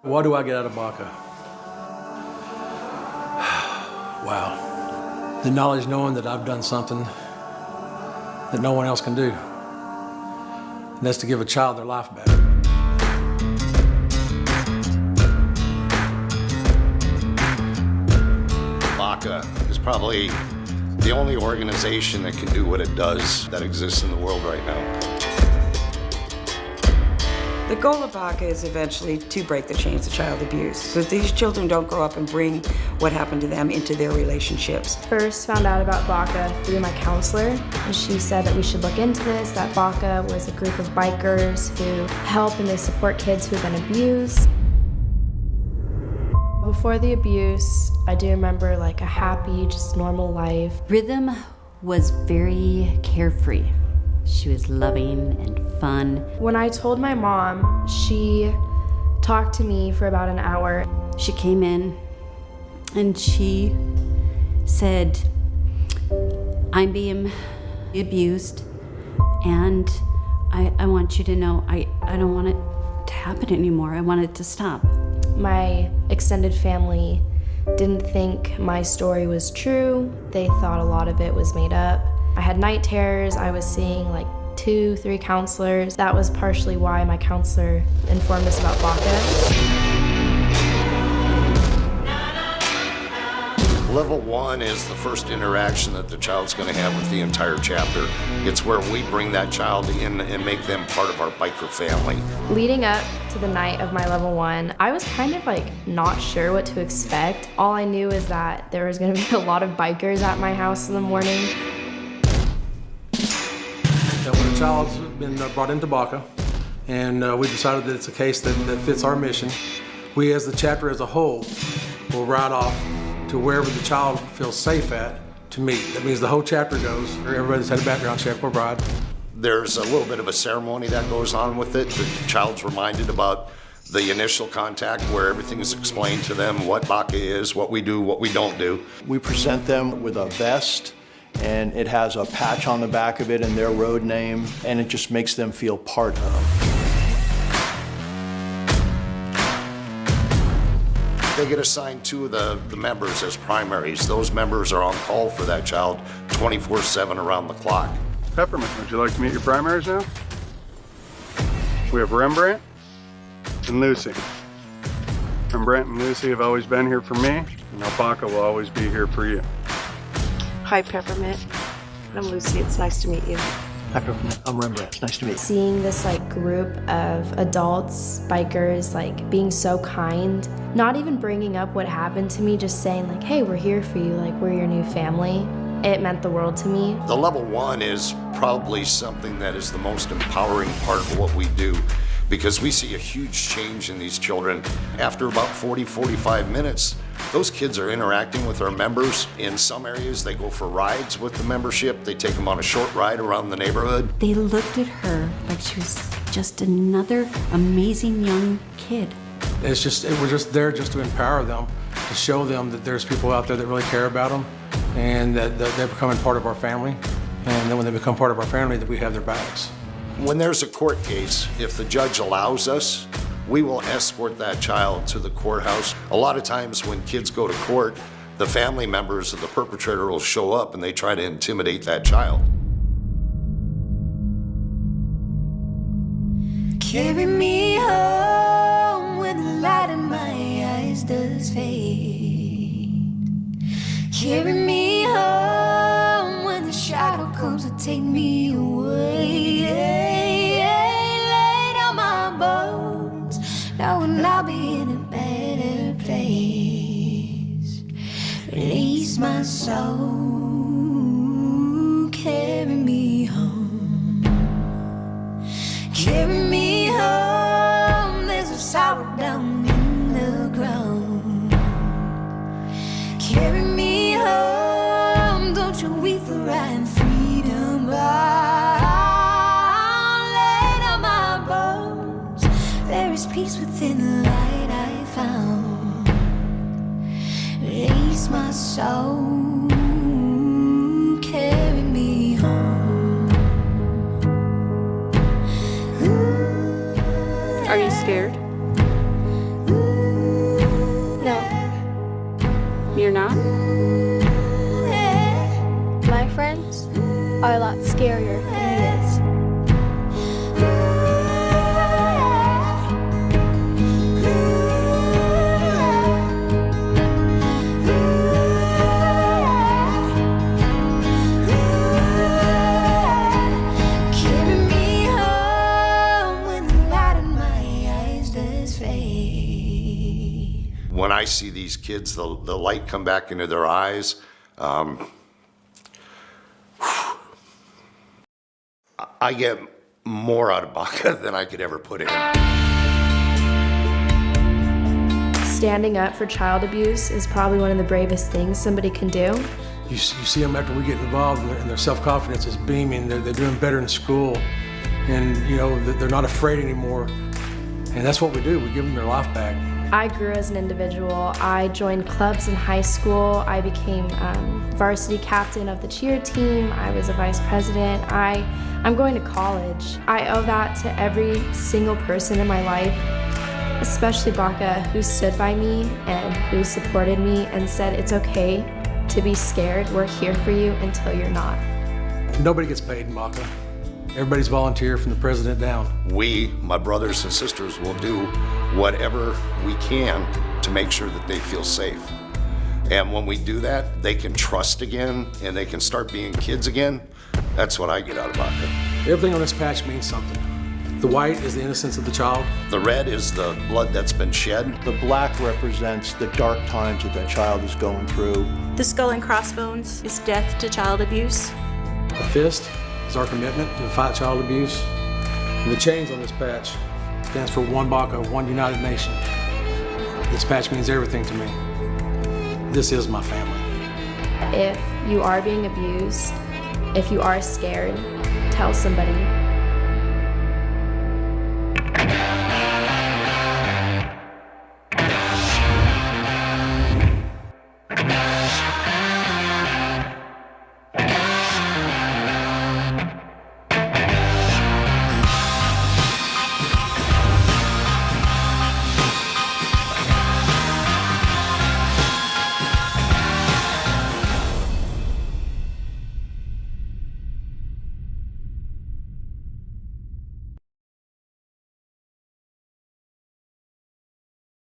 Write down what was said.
What do I get out of B.A.C.A? Wow. The knowledge knowing that I've done something that no one else can do. And that's to give a child their life back. B.A.C.A is probably the only organization that can do what it does that exists in the world right now. The goal of B.A.C.A is eventually to break the chains of child abuse, so that these children don't grow up and bring what happened to them into their relationships. First found out about B.A.C.A through my counselor, and she said that we should look into this, that B.A.C.A was a group of bikers who help and they support kids who have been abused. Before the abuse, I do remember like a happy, just normal life. Rhythm was very carefree. She was loving and fun. When I told my mom, she talked to me for about an hour. She came in and she said, I'm being abused and I want you to know I don't want it to happen anymore. I want it to stop. My extended family didn't think my story was true. They thought a lot of it was made up. I had night terrors. I was seeing like 2-3 counselors. That was partially why my counselor informed us about B.A.C.A. Level 1 is the first interaction that the child's going to have with the entire chapter. It's where we bring that child in and make them part of our biker family. Leading up to the night of my level 1, I was kind of like not sure what to expect. All I knew is that there was going to be a lot of bikers at my house in the morning. When a child's been brought into B.A.C.A and we decided that it's a case that fits our mission, we as the chapter as a whole will ride off to wherever the child feels safe at to meet. That means the whole chapter goes. Everybody's had a background check, we'll ride. There's a little bit of a ceremony that goes on with it. The child's reminded about the initial contact where everything is explained to them, what B.A.C.A is, what we do, what we don't do. We present them with a vest, and it has a patch on the back of it and their road name, and it just makes them feel part of. They get assigned two of the members as primaries. Those members are on call for that child 24/7 around the clock. Peppermint, would you like to meet your primaries now? We have Rembrandt and Lucy. Rembrandt and Lucy have always been here for me, and now B.A.C.A will always be here for you. Hi, Peppermint. I'm Lucy. It's nice to meet you. Hi, Peppermint. I'm Rembrandt. It's nice to meet you. Seeing this like group of adults, bikers, like being so kind, not even bringing up what happened to me, just saying like, hey, we're here for you, like we're your new family. It meant the world to me. The level 1 is probably something that is the most empowering part of what we do, because we see a huge change in these children. After about 40-45 minutes, those kids are interacting with our members. In some areas, they go for rides with the membership. They take them on a short ride around the neighborhood. They looked at her like she was just another amazing young kid. We're just there just to empower them, to show them that there's people out there that really care about them and that they're becoming part of our family. And then when they become part of our family, that we have their backs. When there's a court case, if the judge allows us, we will escort that child to the courthouse. A lot of times when kids go to court, the family members of the perpetrator will show up and they try to intimidate that child. Carry me home when the light in my eyes does fade. Carry me home when the shadow comes to take me away. Lay down my bones, knowing I'll be in a better place. Release my soul, carry me home. Carry me home, there's a sorrow down in the ground. Carry me home, don't you weep for right and freedom bound. Lay down my bones, there is peace within the light I found. Release my soul, carry me home. Are you scared? Ooh. Mom? My friends are a lot scarier than he is. Carry me home when the light in my eyes does fade. When I see these kids, the light come back into their eyes, I get more out of B.A.C.A than I could ever put in. Standing up for child abuse is probably one of the bravest things somebody can do. You see them after we get involved, and their self-confidence is beaming. They're doing better in school, and you know they're not afraid anymore. And that's what we do. We give them their life back. I grew as an individual. I joined clubs in high school. I became varsity captain of the cheer team. I was a vice president. I'm going to college. I owe that to every single person in my life, especially B.A.C.A, who stood by me and who supported me and said, it's okay to be scared. We're here for you until you're not. Nobody gets paid in B.A.C.A. Everybody's volunteer from the president down. We, my brothers and sisters, will do whatever we can to make sure that they feel safe. And when we do that, they can trust again and they can start being kids again. That's what I get out of B.A.C.A. Everything on this patch means something. The white is the innocence of the child. The red is the blood that's been shed. The black represents the dark times that that child is going through. The skull and crossbones is death to child abuse. The fist is our commitment to fight child abuse. And the chains on this patch stands for one B.A.C.A, one united nation. This patch means everything to me. This is my family. If you are being abused, if you are scared, tell somebody.